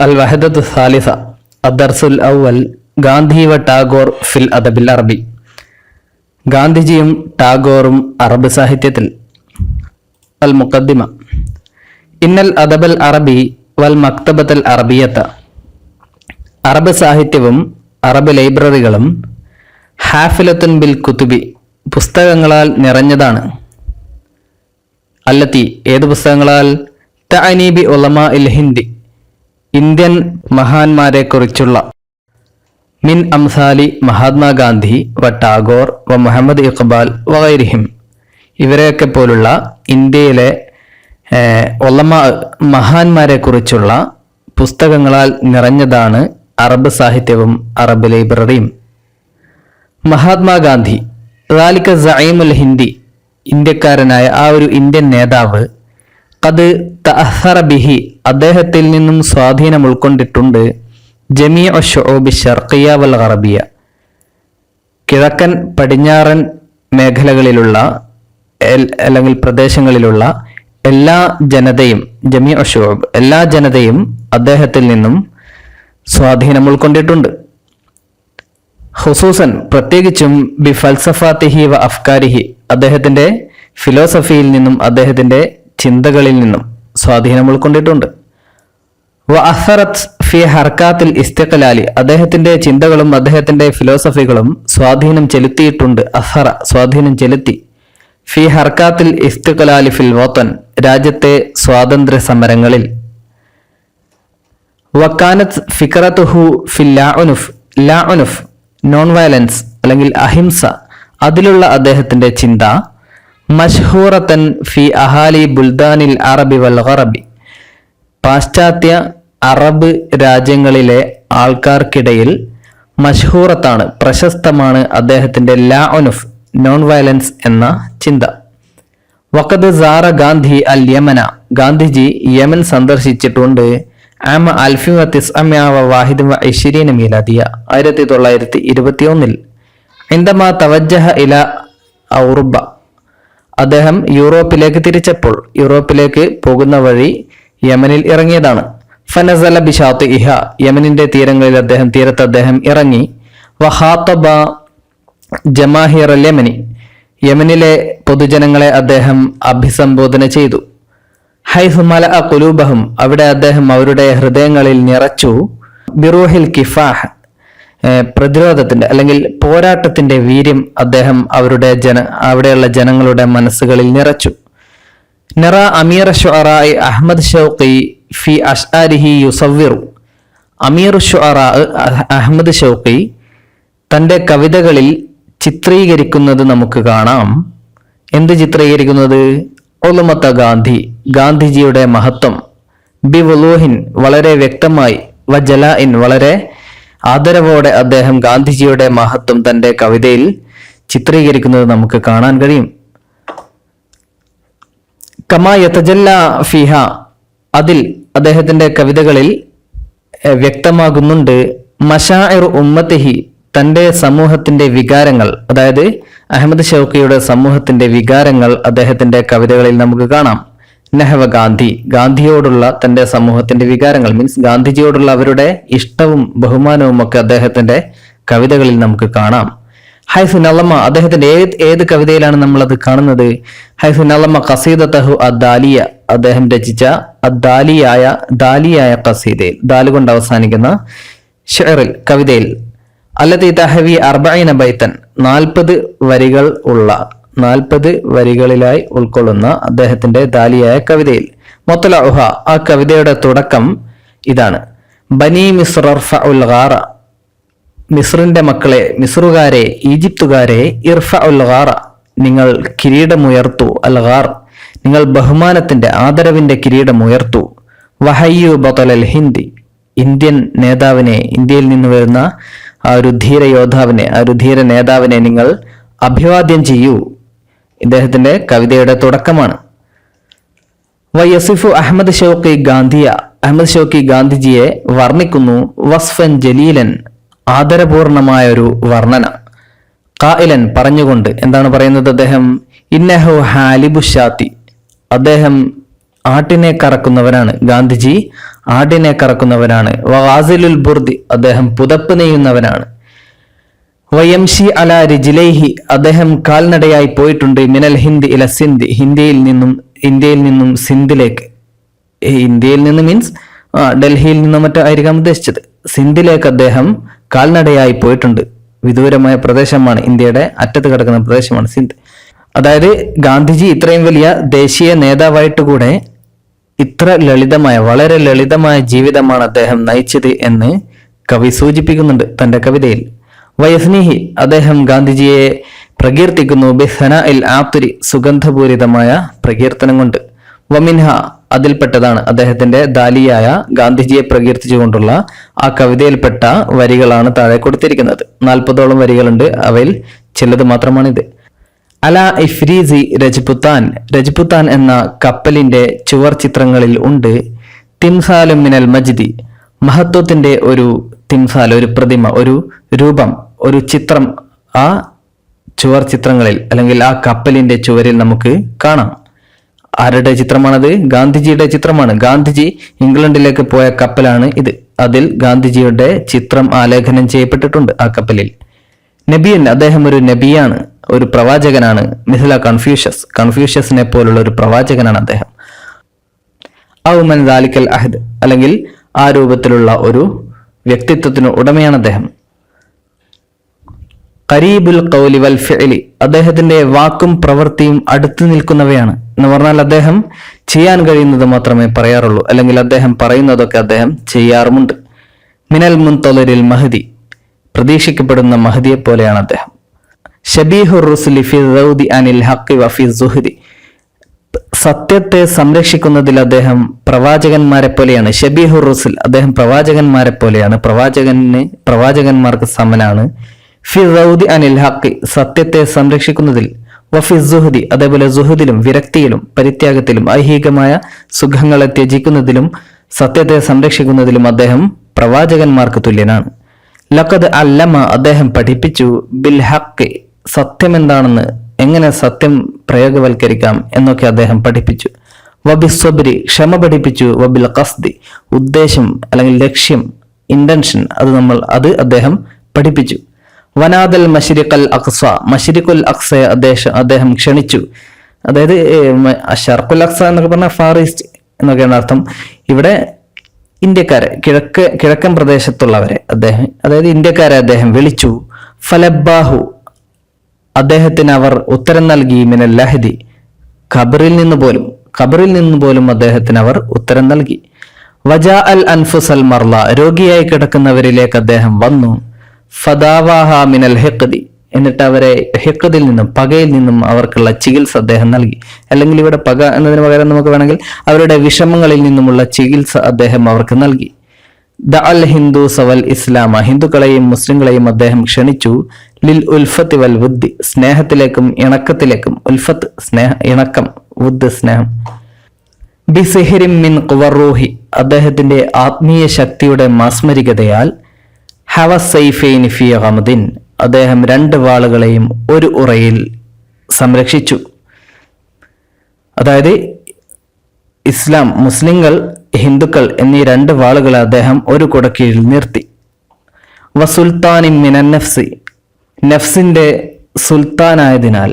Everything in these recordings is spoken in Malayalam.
അൽ വഹദത്തു സാലിസ അദ്ദർസുൽ അവൽ ഗാന്ധി വ ടാഗോർ ഫിൽ അദബിൽ അറബി. ഗാന്ധിജിയും ടാഗോറും അറബ് സാഹിത്യത്തിൽ. അൽ മുഖദ്ദിമ. ഇന്നൽ അദബൽ അറബി വൽ മക്തബത്തൽ അറബിയത്ത. അറബ് സാഹിത്യവും അറബ് ലൈബ്രറികളും ഹാഫിലത്തുൻ ബിൽ കുതുബി പുസ്തകങ്ങളാൽ നിറഞ്ഞതാണ്. അല്ലത്തി ഏത് പുസ്തകങ്ങളാൽ? തഅനീബി ഉലമാ ഇൽ ഹിന്ദി ഇന്ത്യൻ മഹാന്മാരെ കുറിച്ചുള്ള. മിൻ അംസാലി മഹാത്മാഗാന്ധി വ ടാഗോർ വ മുഹമ്മദ് ഇഖ്ബാൽ വഗൈരിഹിം. ഇവരെയൊക്കെ പോലുള്ള ഇന്ത്യയിലെ ഉലമാ മഹാന്മാരെ കുറിച്ചുള്ള പുസ്തകങ്ങളാൽ നിറഞ്ഞതാണ് അറബ് സാഹിത്യവും അറബ് ലൈബ്രറിയും. മഹാത്മാഗാന്ധി റാലിക സഈമുൽ ഹിന്ദി ഇന്ത്യക്കാരനായ ആ ഒരു ഇന്ത്യൻ നേതാവ് ഖദ് തഅസ്സറ ബിഹി അദ്ദേഹത്തിൽ നിന്നും സ്വാധീനം ഉൾക്കൊണ്ടിട്ടുണ്ട് ജമീഉ ശുഊബി ശർഖിയ വൽ ഗർബിയ കിഴക്കൻ പടിഞ്ഞാറൻ മേഖലകളിലുള്ള അല്ലെങ്കിൽ പ്രദേശങ്ങളിലുള്ള എല്ലാ ജനതയും ജമീഉ ശുഊബ് എല്ലാ ജനതയും അദ്ദേഹത്തിൽ നിന്നും സ്വാധീനം ഉൾക്കൊണ്ടിട്ടുണ്ട്. ഖുസൂസൻ പ്രത്യേകിച്ചും ബി ഫൽസഫാത്തിഹി വ അഫ്കാരിഹി അദ്ദേഹത്തിന്റെ ഫിലോസഫിയിൽ നിന്നും അദ്ദേഹത്തിന്റെ ചിന്തകളിൽ നിന്നും സ്വാധീനം ഉൾക്കൊണ്ടിട്ടുണ്ട്. വ അസറത്ത് ഫി ഹർക്കാത്തിൽ ഇസ്തിഖ്ലാലി അദ്ദേഹത്തിന്റെ ചിന്തകളും അദ്ദേഹത്തിന്റെ ഫിലോസഫികളും സ്വാധീനം ചെലുത്തിയിട്ടുണ്ട്. അസറ സ്വാധീനം ചെലുത്തി. ഫി ഹർക്കാത്തിൽ ഇസ്തിഖ്ലാലി ഫിൽ വതൻ രാജ്യത്തെ സ്വാതന്ത്ര്യ സമരങ്ങളിൽ. വക്കാനത്ത് ഫിക്റതുഹു ഫിൽ ലാഉനുഫ് നോൺ വയലൻസ് അല്ലെങ്കിൽ അഹിംസ അതിലുള്ള അദ്ദേഹത്തിന്റെ ചിന്ത മഷ്ഹൂറത്തൻ ഫി അഹാലി ബുൽദാനിൽ അറബി വൽ ഗറബി പാശ്ചാത്യ അറബ് രാജ്യങ്ങളിലെ ആൾക്കാർക്കിടയിൽ മഷ്ഹൂറത്താണ് പ്രശസ്തമാണ് അദ്ദേഹത്തിന്റെ ലാഉനുഫ് നോൺ വയലൻസ് എന്ന ചിന്ത. വഖദ് സാറ ഗാന്ധി അൽ യമന ഗാന്ധിജി യമൻ സന്ദർശിച്ചിട്ടുണ്ട്. ആമ 1921 മീലാദിയ 1921 ഇൻദമാ തവജ്ജഹ ഇല ഔറുബ അദ്ദേഹം യൂറോപ്പിലേക്ക് തിരിച്ചപ്പോൾ യൂറോപ്പിലേക്ക് പോകുന്ന വഴി യമനിൽ ഇറങ്ങിയതാണ്. ഫനസല ബിശാത്തിഇഹ യമനിന്റെ തീരങ്ങളിൽ തീരത്ത് അദ്ദേഹം ഇറങ്ങി. വഖാതബ ജമാഹിർ അൽ യമനി യമനിലെ പൊതുജനങ്ങളെ അദ്ദേഹം അഭിസംബോധന ചെയ്തു. ഹൈസു മലഅ ഖുലൂബഹും അവിടെ അദ്ദേഹം അവരുടെ ഹൃദയങ്ങളിൽ നിറച്ചു. ബിറൂഹിൽ കിഫാഹ് പ്രതിരോധത്തിന്റെ അല്ലെങ്കിൽ പോരാട്ടത്തിന്റെ വീര്യം അദ്ദേഹം അവിടെയുള്ള ജനങ്ങളുടെ മനസ്സുകളിൽ നിറച്ചു. നറ അമീർ ശുഅറാഇ അഹ്മദ് ഷൗഖി ഫി അശ്ആരിഹി യുസവ്വിറു അമീർ ശുഅറാ അഹ്മദ് ഷൗഖി തന്റെ കവിതകളിൽ ചിത്രീകരിക്കുന്നത് നമുക്ക് കാണാം. എന്ത് ചിത്രീകരിക്കുന്നത്? ഉലമത്ത ഗാന്ധി ഗാന്ധിജിയുടെ മഹത്വം. ബി വുളൂഹിൻ വളരെ വ്യക്തമായി. വ ജലാഇൻ വളരെ ആദരവോടെ അദ്ദേഹം ഗാന്ധിജിയുടെ മഹത്വം തന്റെ കവിതയിൽ ചിത്രീകരിക്കുന്നത് നമുക്ക് കാണാൻ കഴിയും. കമാ യതജല്ല ഫിഹ അതിൽ അദ്ദേഹത്തിന്റെ കവിതകളിൽ വ്യക്തമാകുന്നുണ്ട് മശാഇർ ഉമ്മത്തിഹി തന്റെ സമൂഹത്തിന്റെ വികാരങ്ങൾ. അതായത് അഹമ്മദ് ഷൗക്കിയുടെ സമൂഹത്തിന്റെ വികാരങ്ങൾ അദ്ദേഹത്തിന്റെ കവിതകളിൽ നമുക്ക് കാണാം. നെഹവ ഗാന്ധിയോടുള്ള തന്റെ സമൂഹത്തിന്റെ വികാരങ്ങൾ മീൻസ് ഗാന്ധിജിയോടുള്ള അവരുടെ ഇഷ്ടവും ബഹുമാനവും ഒക്കെ അദ്ദേഹത്തിന്റെ കവിതകളിൽ നമുക്ക് കാണാം. ഹൈസു നളമ അദ്ദേഹത്തിന്റെ ഏത് കവിതയിലാണ് നമ്മൾ അത് കാണുന്നത്? ഹൈസു നളമ ഖസീദതഹു അദ്ദാലിയ അദ്ദേഹം രചിച്ച ദാലിയായ ഖസീദയിൽ ദാല് കൊണ്ട് അവസാനിക്കുന്ന ഷിഅറിൽ കവിതയിൽ അല്ലതി തഹവി 40 ബൈത്തൻ 40 വരികൾ ഉള്ള 40 വരികളിലായി ഉൾക്കൊള്ളുന്ന അദ്ദേഹത്തിന്റെ ദാലിയായ കവിതയിൽ മുത്ലഉഹ ആ കവിതയുടെ തുടക്കം ഇതാണ്. ബനി മിസ്ർ ഇർഫഉൽ ഗാറ മിസ്റിന്റെ മക്കളെ മിസ്റുകാരെ ഈജിപ്തുകാരെ ഇർഫഉൽ ഗാറ നിങ്ങൾ കിരീടമുയർത്തു. അൽ ഗാർ നിങ്ങൾ ബഹുമാനത്തിന്റെ ആദരവിന്റെ കിരീടമുയർത്തു. വഹയ്യു ബതലൽ ഹിന്ദി ഇന്ത്യൻ നേതാവിനെ ഇന്ത്യയിൽ നിന്ന് വരുന്ന ആ ഒരു ധീര യോദ്ധാവിനെ ആ ഒരു ധീര നേതാവിനെ നിങ്ങൾ അഭിവാദ്യം ചെയ്യൂ. ഇദ്ദേഹത്തിന്റെ കവിതയുടെ തുടക്കമാണ്. വയസിഫു അഹമ്മദ് ഷൗക്കി അഹമ്മദ് ഷൗക്കി ഗാന്ധിജിയെ വർണ്ണിക്കുന്നു. വസ്ഫൻ ജലീലൻ ആദരപൂർണമായ ഒരു വർണ്ണന. ഖായിലൻ പറഞ്ഞുകൊണ്ട് എന്താണ് പറയുന്നത് അദ്ദേഹം? ഇന്നഹു ഹാലിബു ഷാത്തി അദ്ദേഹം ആട്ടിനെ കറക്കുന്നവനാണ്. ഗാന്ധിജി ആടിനെ കറക്കുന്നവനാണ്. വഗാസിലുൽ ബുർദി, അദ്ദേഹം പുതപ്പ് നെയ്യുന്നവനാണ്. വയംഷി അല റിജ്ലൈഹി, അദ്ദേഹം കാൽനടയായി പോയിട്ടുണ്ട്. മിനൽ ഹിന്ദ് ഇല സിന്ധ്, ഇന്ത്യയിൽ നിന്നും സിന്ധിലേക്ക്. ഇന്ത്യയിൽ നിന്ന് മീൻസ് ഡൽഹിയിൽ നിന്നും മറ്റോ ആയിരിക്കാം ഉദ്ദേശിച്ചത്. സിന്ധിലേക്ക് അദ്ദേഹം കാൽനടയായി പോയിട്ടുണ്ട്. വിദൂരമായ പ്രദേശമാണ്, ഇന്ത്യയുടെ അറ്റത്ത് കിടക്കുന്ന പ്രദേശമാണ് സിന്ധ്. അതായത് ഗാന്ധിജി ഇത്രയും വലിയ ദേശീയ നേതാവായിട്ട് കൂടെ ഇത്ര ലളിതമായ, വളരെ ലളിതമായ ജീവിതമാണ് അദ്ദേഹം നയിച്ചത് എന്ന് കവി സൂചിപ്പിക്കുന്നുണ്ട് തന്റെ കവിതയിൽ. വയസ്നിഹി, അദ്ദേഹം ഗാന്ധിജിയെ പ്രകീർത്തിക്കുന്നു. ബിസന ഇൽ ആത്തുരി, സുഗന്ധപൂരിതമായ പ്രകീർത്തനം കൊണ്ട്. വമിൻഹ, അതിൽപ്പെട്ടതാണ് അദ്ദേഹത്തിന്റെ ദാലിയായ ഗാന്ധിജിയെ പ്രകീർത്തിച്ചുകൊണ്ടുള്ള ആ കവിതയിൽപ്പെട്ട വരികളാണ് താഴെ കൊടുത്തിരിക്കുന്നത്. 40ഓളം വരികളുണ്ട്, അവയിൽ ചിലത് മാത്രമാണിത്. അല ഇഫ്രീസി രജ്പുത്താൻ, രജ്പുത്താൻ എന്ന കപ്പലിന്റെ ചുവർ ചിത്രങ്ങളിൽ ഉണ്ട്. തിംസാലും മിനൽ മജ്ദി, മഹത്വത്തിന്റെ ഒരു തിംസാൽ, ഒരു പ്രതിമ, ഒരു രൂപം, ഒരു ചിത്രം ആ ചുവർ ചിത്രങ്ങളിൽ അല്ലെങ്കിൽ ആ കപ്പലിന്റെ ചുവരിൽ നമുക്ക് കാണാം. ആരുടെ ചിത്രമാണത്? ഗാന്ധിജിയുടെ ചിത്രമാണ്. ഗാന്ധിജി ഇംഗ്ലണ്ടിലേക്ക് പോയ കപ്പലാണ് ഇത്. അതിൽ ഗാന്ധിജിയുടെ ചിത്രം ആലേഖനം ചെയ്യപ്പെട്ടിട്ടുണ്ട് ആ കപ്പലിൽ. നബിയൻ, അദ്ദേഹം ഒരു നബിയാണ്, ഒരു പ്രവാചകനാണ്. മിഥില കൺഫ്യൂഷ്യസ്, കൺഫ്യൂഷ്യസിനെ പോലുള്ള ഒരു പ്രവാചകനാണ് അദ്ദേഹം. ഔമൻ ദാലിക്കൽ അഹദ്, അല്ലെങ്കിൽ ആ രൂപത്തിലുള്ള ഒരു വ്യക്തിത്വത്തിന് ഉടമയാണ് അദ്ദേഹം. ഖരീബുൽ ഖൗലി വൽ ഫിഅലി, അദ്ദേഹത്തിന്റെ വാക്കും പ്രവൃത്തിയും അടുത്തു നിൽക്കുന്നവയാണ്. എന്ന് പറഞ്ഞാൽ അദ്ദേഹം ചെയ്യാൻ കഴിയുന്നത് മാത്രമേ പറയാറുള്ളൂ, അല്ലെങ്കിൽ അദ്ദേഹം പറയുന്നതൊക്കെ അദ്ദേഹം ചെയ്യാറുമുണ്ട്. മിനൽ മുൻതളിരിൽ മഹദി, പ്രതീക്ഷിക്കപ്പെടുന്ന മഹദിയെ പോലെയാണ് അദ്ദേഹം. ഷബീഹുർ റുസുലി ഫി ദൗദി അനിൽ ഹഖി വഫി സുഹദി, സത്യത്തെ സംരക്ഷിക്കുന്നതിൽ അദ്ദേഹം പ്രവാചകന്മാരെ പോലെയാണ്. ഷബീഹുർ റുസുൽ, അദ്ദേഹം പ്രവാചകന്മാരെ പോലെയാണ്, പ്രവാചകന്മാർക്ക് സമനാണ്. ഫി ദൗദി അനിൽ ഹഖി, സത്യത്തെ സംരക്ഷിക്കുന്നതിൽ. വഫി സുഹദി, അതേപോലെ സുഹദിലും വിരക്തിയിലും പരിത്യാഗത്തിലും ഐഹികമായ സുഖങ്ങളെ ത്യജിക്കുന്നതിലും സത്യത്തെ സംരക്ഷിക്കുന്നതിലും അദ്ദേഹം പ്രവാചകന്മാർക്ക് തുല്യനാണ്. ലഖദ് അല്ലമ, അദ്ദേഹം പഠിപ്പിച്ചു. ബിൽ ഹഖ്, സത്യം എന്താണെന്ന്, എങ്ങനെ സത്യം പ്രയോഗവൽക്കരിക്കാം എന്നൊക്കെ അദ്ദേഹം പഠിപ്പിച്ചു. വബിസ്വബ്രി, ക്ഷമ പഠിപ്പിച്ചു. വബിൽ ഖസ്ദി, ഉദ്ദേശം അല്ലെങ്കിൽ ലക്ഷ്യം, ഇന്റൻഷൻ, അത് അദ്ദേഹം പഠിപ്പിച്ചു. വനാദൽ മശ്രിഖൽ അഖ്സ, മശ്രിഖുൽ അഖ്സയെ അദ്ദേഹം ക്ഷണിച്ചു. അതായത് ഷർഖുൽ അഖ്സ എന്നൊക്കെ പറഞ്ഞാൽ ഫാർ ഈസ്റ്റ് എന്നൊക്കെയാണ് അർത്ഥം. ഇവിടെ ഇന്ത്യക്കാരെ, കിഴക്കൻ പ്രദേശത്തുള്ളവരെ അതായത് ഇന്ത്യക്കാരെ അദ്ദേഹം വിളിച്ചു. ഫലബ്ബാഹു, അദ്ദേഹത്തിന് അവർ ഉത്തരം നൽകി. മിനൽ ലഹദി, ഖബറിൽ നിന്ന് പോലും അദ്ദേഹത്തിന് അവർ ഉത്തരം നൽകി. വജാ അൽ അൻഫുസൽ മർല, രോഗിയായി കിടക്കുന്നവരിലേക്ക് അദ്ദേഹം വന്നു. ഫദാവാഹ മിനൽ ഹിഖ്ദി, എന്നിട്ട് അവരെ ഹിഖ്ദിൽ നിന്നും, പകയിൽ നിന്നും അവർക്കുള്ള ചികിത്സ അദ്ദേഹം നൽകി. അല്ലെങ്കിൽ ഇവിടെ പക എന്നതിന് പകരം നമുക്ക് വേണമെങ്കിൽ അവരുടെ വിഷമങ്ങളിൽ നിന്നുമുള്ള ചികിത്സ അദ്ദേഹം അവർക്ക് നൽകി. ദഅൽ ഹിന്ദൂസ വൽ ഇസ്ലാമ, ഹിന്ദുക്കളെയും മുസ്ലിങ്ങളെയും അദ്ദേഹം ക്ഷണിച്ചു. ലിൽ ഉൽഫത്തി വൽ വുദ്ദി, സ്നേഹത്തിലേക്കും ഇണക്കത്തിലേക്കും. ഉൽഫത്ത് ഇണക്കം, വുദ് സ്നേഹം. ബി സിഹ്രിൻ മിൻ ഖുവറൂഹി, അദ്ദേഹത്തിന്റെ ആത്മീയ ശക്തിയുടെ മാസ്മരികതയാൽ. ഹവ സൈഫൈൻ ഫി ഗമദിൻ, അദ്ദേഹം 2 വാളുകളെയും ഒരു ഉറയിൽ സംരക്ഷിച്ചു. അതായത് ഇസ്ലാം, മുസ്ലിങ്ങൾ, ഹിന്ദുക്കൾ എന്നീ 2 വാളുകളെ അദ്ദേഹം ഒരു കുടക്കീഴിൽ നിർത്തി. വസുൽത്താനിൻ മിനൻ നഫ്സി, നഫ്സിന്റെ സുൽത്താനായതിനാൽ,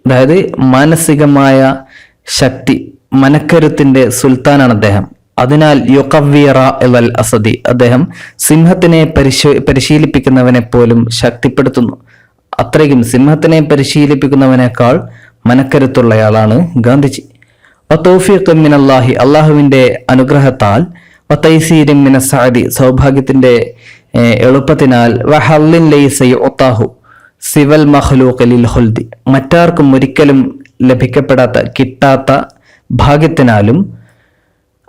അതായത് മാനസികമായ ശക്തി, മനക്കരുത്തിന്റെ സുൽത്താനാണ് അദ്ദേഹം. അതിനാൽ യുഖവ്വിറ ഇലൽ അസദി, അദ്ദേഹം സിംഹത്തിനെ പരിശീലിപ്പിക്കുന്നവനെ പോലും ശക്തിപ്പെടുത്തുന്നു. അത്രയും സിംഹത്തിനെ പരിശീലിപ്പിക്കുന്നവനേക്കാൾ മനക്കരുത്തുള്ളയാളാണ് ഗാന്ധിജി. വതൗഫീഖ് മിനല്ലാഹി, അള്ളാഹുവിന്റെ അനുഗ്രഹത്താൽ. വതൈസീരിൻ മിനസ് സഅദി, സൗഭാഗ്യത്തിന്റെ എളുപ്പത്തിനാൽ. വഹല്ലിൻ ലൈസ യുഅതാഹു സിവൽ മഖ്ലൂഖ് ലിൽ ഖുൽദി, മറ്റാർക്കും ഒരിക്കലും ലഭിക്കപ്പെടാത്ത, കിട്ടാത്ത ഭാഗ്യത്തിനാലും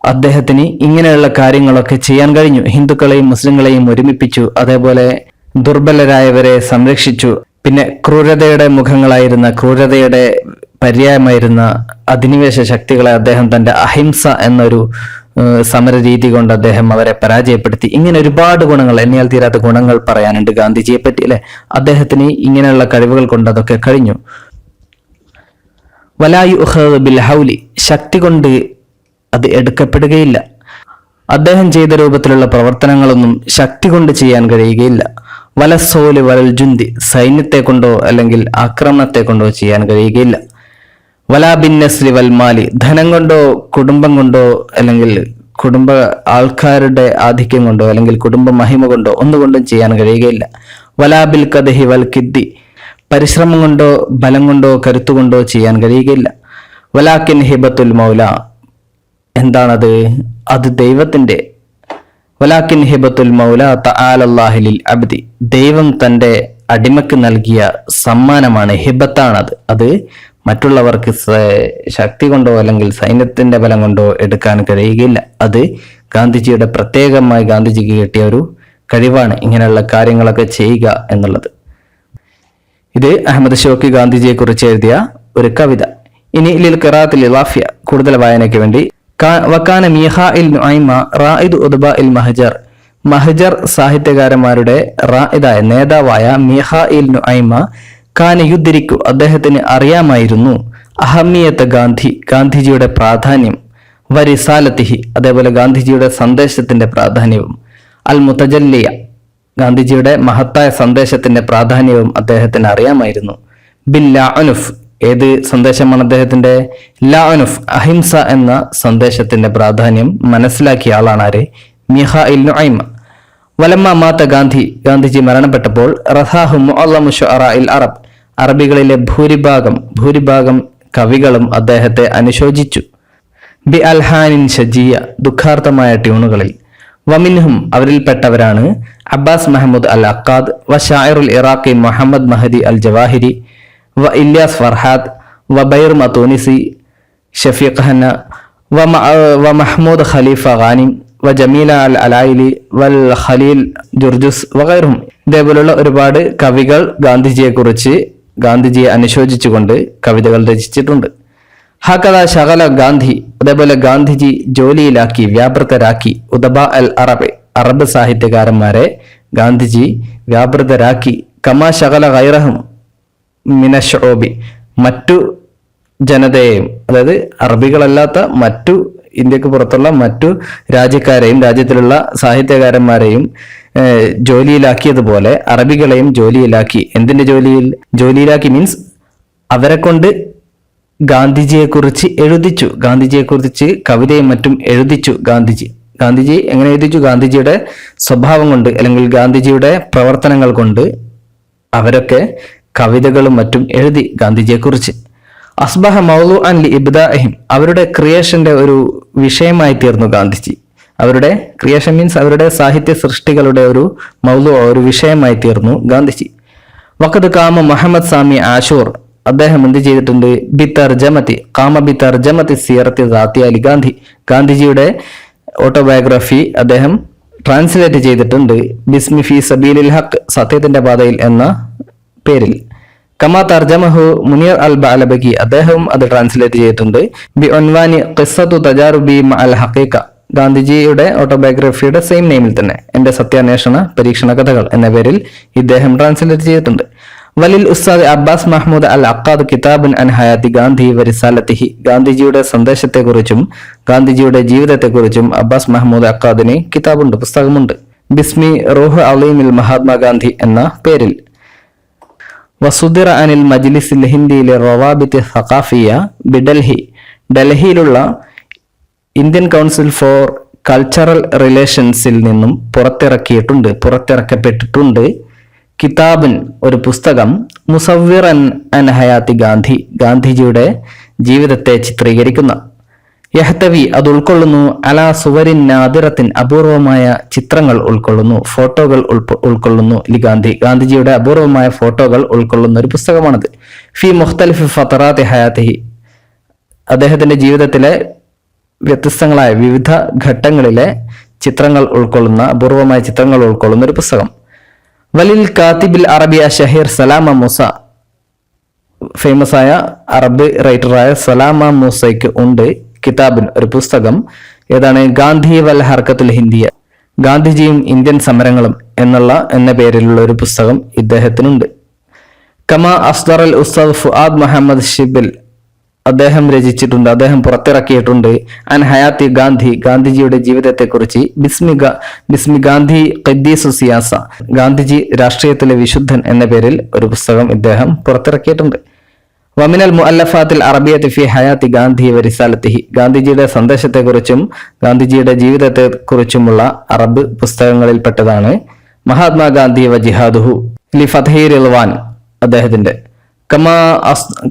അദ്ദേഹത്തിന് ഇങ്ങനെയുള്ള കാര്യങ്ങളൊക്കെ ചെയ്യാൻ കഴിഞ്ഞു. ഹിന്ദുക്കളെയും മുസ്ലിങ്ങളെയും ഒരുമിപ്പിച്ചു, അതേപോലെ ദുർബലരായവരെ സംരക്ഷിച്ചു. പിന്നെ ക്രൂരതയുടെ മുഖങ്ങളായിരുന്ന, ക്രൂരതയുടെ പര്യായമായിരുന്ന അധിനിവേശ ശക്തികളെ അദ്ദേഹം തന്റെ അഹിംസ എന്നൊരു സമര രീതി കൊണ്ട് അദ്ദേഹം അവരെ പരാജയപ്പെടുത്തി. ഇങ്ങനെ ഒരുപാട് ഗുണങ്ങൾ, എണ്ണിയാൽ തീരാത്ത ഗുണങ്ങൾ പറയാനുണ്ട് ഗാന്ധിജിയെ പറ്റി, അല്ലെ? അദ്ദേഹത്തിന് ഇങ്ങനെയുള്ള കഴിവുകൾ കൊണ്ട് അതൊക്കെ കഴിഞ്ഞു. വലായു ബിൽ ഹൗലി, ശക്തി കൊണ്ട് അത് എടുക്കപ്പെടുകയില്ല. അദ്ദേഹം ചെയ്ത രൂപത്തിലുള്ള പ്രവർത്തനങ്ങളൊന്നും ശക്തി കൊണ്ട് ചെയ്യാൻ കഴിയുകയില്ല. വലസോല് വലൽ ജുന്തി, സൈന്യത്തെ കൊണ്ടോ അല്ലെങ്കിൽ ആക്രമണത്തെ കൊണ്ടോ ചെയ്യാൻ കഴിയുകയില്ല. വലാ ബിൻ നസ്ലി വൽ മാലി, ധനം കൊണ്ടോ കുടുംബം കൊണ്ടോ അല്ലെങ്കിൽ കുടുംബ ആൾക്കാരുടെ ആധിക്യം കൊണ്ടോ അല്ലെങ്കിൽ കുടുംബ മഹിമ കൊണ്ടോ ഒന്നുകൊണ്ടും ചെയ്യാൻ കഴിയുകയില്ല. വലാ ബിൽ കദഹി വൽ കിദ്ദി, പരിശ്രമം കൊണ്ടോ ബലം കൊണ്ടോ കരുത്തുകൊണ്ടോ ചെയ്യാൻ കഴിയുകയില്ല. വലാക്കിൻ ഹിബത്തുൽ മൗല, എന്താണത്? അത് ദൈവത്തിന്റെ. വലാക്കിൻ ഹിബത്തുൽ മൗല തആലല്ലാഹി ലിൽ അബ്ദി, ദൈവം തന്റെ അടിമക്ക് നൽകിയ സമ്മാനമാണ്, ഹിബത്താണത്. അത് മറ്റുള്ളവർക്ക് ശക്തി കൊണ്ടോ അല്ലെങ്കിൽ സൈന്യത്തിന്റെ ബലം കൊണ്ടോ എടുക്കാൻ കഴിയുകയില്ല. അത് ഗാന്ധിജിയുടെ പ്രത്യേകമായി ഗാന്ധിജിക്ക് കിട്ടിയ ഒരു കഴിവാണ്, ഇങ്ങനെയുള്ള കാര്യങ്ങളൊക്കെ ചെയ്യുക എന്നുള്ളത്. ഇത് അഹമ്മദ് ഷൗക്കി ഗാന്ധിജിയെ കുറിച്ച് എഴുതിയ ഒരു കവിത. ഇനി ലിൽ ഖിറാഅത്തിൽ ഇളാഫിയ, കൂടുതൽ വായനയ്ക്ക് വേണ്ടി. വക്കാന മീഹാഇൽ നുഐമ റായിദ് ഉദ്ബാഇൽ മഹജർ, മഹജർ സാഹിത്യകാരന്മാരുടെ റായിദായ നേതാവായ മീഹാഇൽ നുഐമ കാന യുദ്രിക്കു, അദ്ദേഹത്തിന് അറിയാമായിരുന്നു അഹമ്മിയത്ത് ഗാന്ധി, ഗാന്ധിജിയുടെ പ്രാധാന്യം, വരിസാലത്തിഹി, അതേപോലെ ഗാന്ധിജിയുടെ സന്ദേശത്തിന്റെ പ്രാധാന്യവും, അൽ മുതജല്ലിയ, ഗാന്ധിജിയുടെ മഹത്തായ സന്ദേശത്തിന്റെ പ്രാധാന്യവും അദ്ദേഹത്തിന് അറിയാമായിരുന്നു. ബിൽ ലാഅനുഫ്, ഏത് സന്ദേശമാണ് അദ്ദേഹത്തിന്റെ? ലാഅനുഫ്, അഹിംസ എന്ന സന്ദേശത്തിന്റെ പ്രാധാന്യം മനസ്സിലാക്കിയ ആളാണ് ആര്? മീഹാഇൽ നുഐമ. വലമ്മ മാത്ത ഗാന്ധി, ഗാന്ധിജി മരണപ്പെട്ടപ്പോൾ റസാഹു മുഅല്ലമു ശുഅറാഇൽ അറബ്, അറബികളിലെ ഭൂരിഭാഗം കവികളും അദ്ദേഹത്തെ അനുശോചിച്ചു. ബി അൽഹാനിൻ ഷജിയ, ദുഃഖാർത്ഥമായ ട്യൂണുകളിൽ. വമിൻഹും, അവരിൽപ്പെട്ടവരാണ് അബ്ബാസ് മഹ്മൂദ് അൽ അക്കാദ്, വ ഷാഇറുൽ ഇറാഖി മുഹമ്മദ് മഹദി അൽ ജവാഹിരി, വ ഇല്യാസ് ഫർഹാദ്, വ ബൈർ മതൂനിസി, ഷഫീഖ് ഹന്ന, വ മഹ്മൂദ് ഖലീഫ ഖാനിം, വ ജമീല അൽ അലായിലി, വൽ ഖലീൽ ജുർജുസ് വഗൈറുഹും. ഇതേപോലുള്ള ഒരുപാട് കവികൾ ഗാന്ധിജിയെ അനുശോചിച്ചുകൊണ്ട് കവിതകൾ രചിച്ചിട്ടുണ്ട്. ഹകദ ശഗല ഗാന്ധി, അതേപോലെ ഗാന്ധിജി ജോലിയിലാക്കി, വ്യാപൃതരാക്കി, ഉദബ അൽ അറബ്, അറബ് സാഹിത്യകാരന്മാരെ ഗാന്ധിജി വ്യാപൃതരാക്കി. കമാ ശഗല ഗൈറഹും മിനശ്ശോബി, മറ്റു ജനതയെയും, അതായത് അറബികളല്ലാത്ത മറ്റു ഇന്ത്യക്ക് പുറത്തുള്ള മറ്റു രാജ്യക്കാരെയും രാജ്യത്തിലുള്ള സാഹിത്യകാരന്മാരെയും ജോലിയിലാക്കിയതുപോലെ അറബികളെയും ജോലിയിലാക്കി. എന്തിന്റെ ജോലിയിലാക്കി മീൻസ് അവരെ കൊണ്ട് ഗാന്ധിജിയെക്കുറിച്ച് എഴുതിച്ചു, ഗാന്ധിജിയെക്കുറിച്ച് കവിതയും മറ്റും എഴുതിച്ചു. ഗാന്ധിജി എങ്ങനെ എഴുതിച്ചു? ഗാന്ധിജിയുടെ സ്വഭാവം കൊണ്ട് അല്ലെങ്കിൽ ഗാന്ധിജിയുടെ പ്രവർത്തനങ്ങൾ കൊണ്ട് അവരൊക്കെ കവിതകളും മറ്റും എഴുതി ഗാന്ധിജിയെക്കുറിച്ച്. അസ്ബഹ മൗലൂഅൻ ലി ഇബ്ദാഇഹിം, അവരുടെ ക്രിയേഷന്റെ ഒരു വിഷയമായി തീർന്നു ഗാന്ധിജി. അവരുടെ ക്രിയേഷൻ മീൻസ് അവരുടെ സാഹിത്യ സൃഷ്ടികളുടെ ഒരു ഒരു വിഷയമായി തീർന്നു ഗാന്ധിജി. വഖദ് കാമ മുഹമ്മദ് സാമി ആഷൂർ, അദ്ദേഹം എന്ത് ചെയ്തിട്ടുണ്ട്? ബിതർജമതി സീറത്തി ദാത്തി അലി ഗാന്ധി, ഗാന്ധിജിയുടെ ഓട്ടോബയോഗ്രഫി അദ്ദേഹം ട്രാൻസ്ലേറ്റ് ചെയ്തിട്ടുണ്ട്. ബിസ്മി ഫി സബീലിൽ ഹക്ക്, സത്യത്തിന്റെ പാതയിൽ എന്ന പേരിൽ. കമാ തർജമഹു മുനീർ അൽ ബഅലബകി, അദ്ദേഹം അത് ട്രാൻസ്ലേറ്റ് ചെയ്തിട്ടുണ്ട്. ബി ഉൻവാനി ഖിസ്സത്തു തജാറുബി മഅൽ ഹഖീഖ, ഗാന്ധിജിയുടെ ഓട്ടോബയോഗ്രഫിയുടെ സെയിം നെയിമിൽ തന്നെ എന്റെ സത്യാന്വേഷണ പരീക്ഷണ കഥകൾ എന്ന പേരിൽ ഇദ്ദേഹം ട്രാൻസ്ലേറ്റ് ചെയ്തിട്ടുണ്ട്. വലിൽ ഉസ്താദ് അബ്ബാസ് മഹ്മൂദ് അൽ അക്കാദ് കിതാബുൻ അൻ ഹയാത്തി ഗാന്ധി വരിസാലത്തിഹി, ഗാന്ധിജിയുടെ സന്ദേശത്തെക്കുറിച്ചും ഗാന്ധിജിയുടെ ജീവിതത്തെക്കുറിച്ചും അബ്ബാസ് മഹ്മൂദ് അക്കാദിന് കിതാബുണ്ട്, പുസ്തകമുണ്ട്. ബിസ്മി റൂഹ് അലീമിൽ മഹാത്മാഗാന്ധി എന്ന പേരിൽ. വസുദിറ അനിൽ മജ്ലിസിൽ ഹിന്ദിയിലെ റവാബിത്ത് സഖാഫിയ ബിഡൽഹി, ഡൽഹിയിലുള്ള ഇന്ത്യൻ കൗൺസിൽ ഫോർ കൾച്ചറൽ റിലേഷൻസിൽ നിന്നും പുറത്തിറക്കപ്പെട്ടിട്ടുണ്ട്. കിതാബൻ, ഒരു പുസ്തകം. മുസവ്വിറൻ അൻ ഹയാത്തി ഗാന്ധി, ഗാന്ധിജിയുടെ ജീവിതത്തെ ചിത്രീകരിക്കുന്ന. യഹ്തവി, അത് ഉൾക്കൊള്ളുന്നു. അലാ സുവരിൻ നാദിറത്തിൻ, അപൂർവമായ ചിത്രങ്ങൾ ഉൾക്കൊള്ളുന്നു, ഫോട്ടോകൾ ഉൾക്കൊള്ളുന്നു. ലി ഗാന്ധി, ഗാന്ധിജിയുടെ അപൂർവമായ ഫോട്ടോകൾ ഉൾക്കൊള്ളുന്ന ഒരു പുസ്തകമാണത്. ഫി മുഖ്തലിഫി ഫതറാത്തി ഹയാത്തിഹി, അദ്ദേഹത്തിന്റെ ജീവിതത്തിലെ വ്യത്യസ്തങ്ങളായ വിവിധ ഘട്ടങ്ങളിലെ ചിത്രങ്ങൾ ഉൾക്കൊള്ളുന്ന, അപൂർവമായ ചിത്രങ്ങൾ ഉൾക്കൊള്ളുന്ന ഒരു പുസ്തകം. വലിൽ കാത്തിബിൽ അറബിയ ഷഹീർ സലാമ മൂസ, ഫേമസ് ആയ അറബ് റൈറ്ററായ സലാമ മൂസയ്ക്ക് ഉണ്ട് കിതാബിൻ, ഒരു പുസ്തകം. ഏതാണ്? ഗാന്ധി വൽ ഹർക്കത്തുൽ ഹിന്ദിയ, ഗാന്ധിജിയും ഇന്ത്യൻ സമരങ്ങളും എന്ന പേരിലുള്ള ഒരു പുസ്തകം ഇദ്ദേഹത്തിനുണ്ട്. കമാ അസ്ദർ അൽ ഉസ്താദ് ഫുആദ് മുഹമ്മദ് ഷിബിൽ അദ്ദേഹം രചിച്ചിട്ടുണ്ട്, അദ്ദേഹം പുറത്തിറക്കിയിട്ടുണ്ട്. അൻ ഹയാത്തി ഗാന്ധി, ഗാന്ധിജിയുടെ ജീവിതത്തെക്കുറിച്ച്. ബിസ്മി ഗാന്ധി ഖദ്ദീസു സിയാസ, ഗാന്ധിജി രാഷ്ട്രീയത്തിലെ വിശുദ്ധൻ എന്ന പേരിൽ ഒരു പുസ്തകം ഇദ്ദേഹം പുറത്തിറക്കിയിട്ടുണ്ട്. വമിനൽ മുഅല്ലഫാത്തിൽ അറബിയത്തി ഫി ഹയാത്തി ഗാന്ധി വരിസാലത്തിഹി, ഗാന്ധിജിയുടെ സന്ദേശത്തെക്കുറിച്ചും ഗാന്ധിജിയുടെ ജീവിതത്തെക്കുറിച്ചുമുള്ള അറബ് പുസ്തകങ്ങളിൽപ്പെട്ടതാണ് മഹാത്മാഗാന്ധി വ ജിഹാദുഹു ലി ഫതഹി റിൽവാൻ, അദ്ദേഹത്തിന്റെ.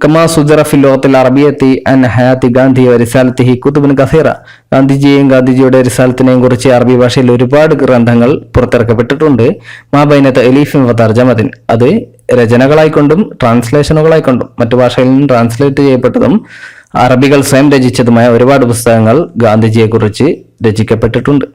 കമാ സുജറ ഫിൽ ലോകത്തിൽ അറബിയത്തി അൻ ഹയാത്തി ഗാന്ധി വരിസാലത്തിഹി കുതുബുൻ കസീറ, ഗാന്ധിജിയെയും ഗാന്ധിജിയുടെ റിസാലത്തിനെയും കുറിച്ച് അറബി ഭാഷയിൽ ഒരുപാട് ഗ്രന്ഥങ്ങൾ പുറത്തിറക്കപ്പെട്ടിട്ടുണ്ട്. മാബൈനത്ത് എലീഫിൻ വ തർജമത്തിൻ, അത് രചനകളായിക്കൊണ്ടും ട്രാൻസ്ലേഷനുകളായിക്കൊണ്ടും മറ്റു ഭാഷയിൽ നിന്നും ട്രാൻസ്ലേറ്റ് ചെയ്യപ്പെട്ടതും അറബികൾ സ്വയം രചിച്ചതുമായ ഒരുപാട് പുസ്തകങ്ങൾ ഗാന്ധിജിയെ കുറിച്ച് രചിക്കപ്പെട്ടിട്ടുണ്ട്.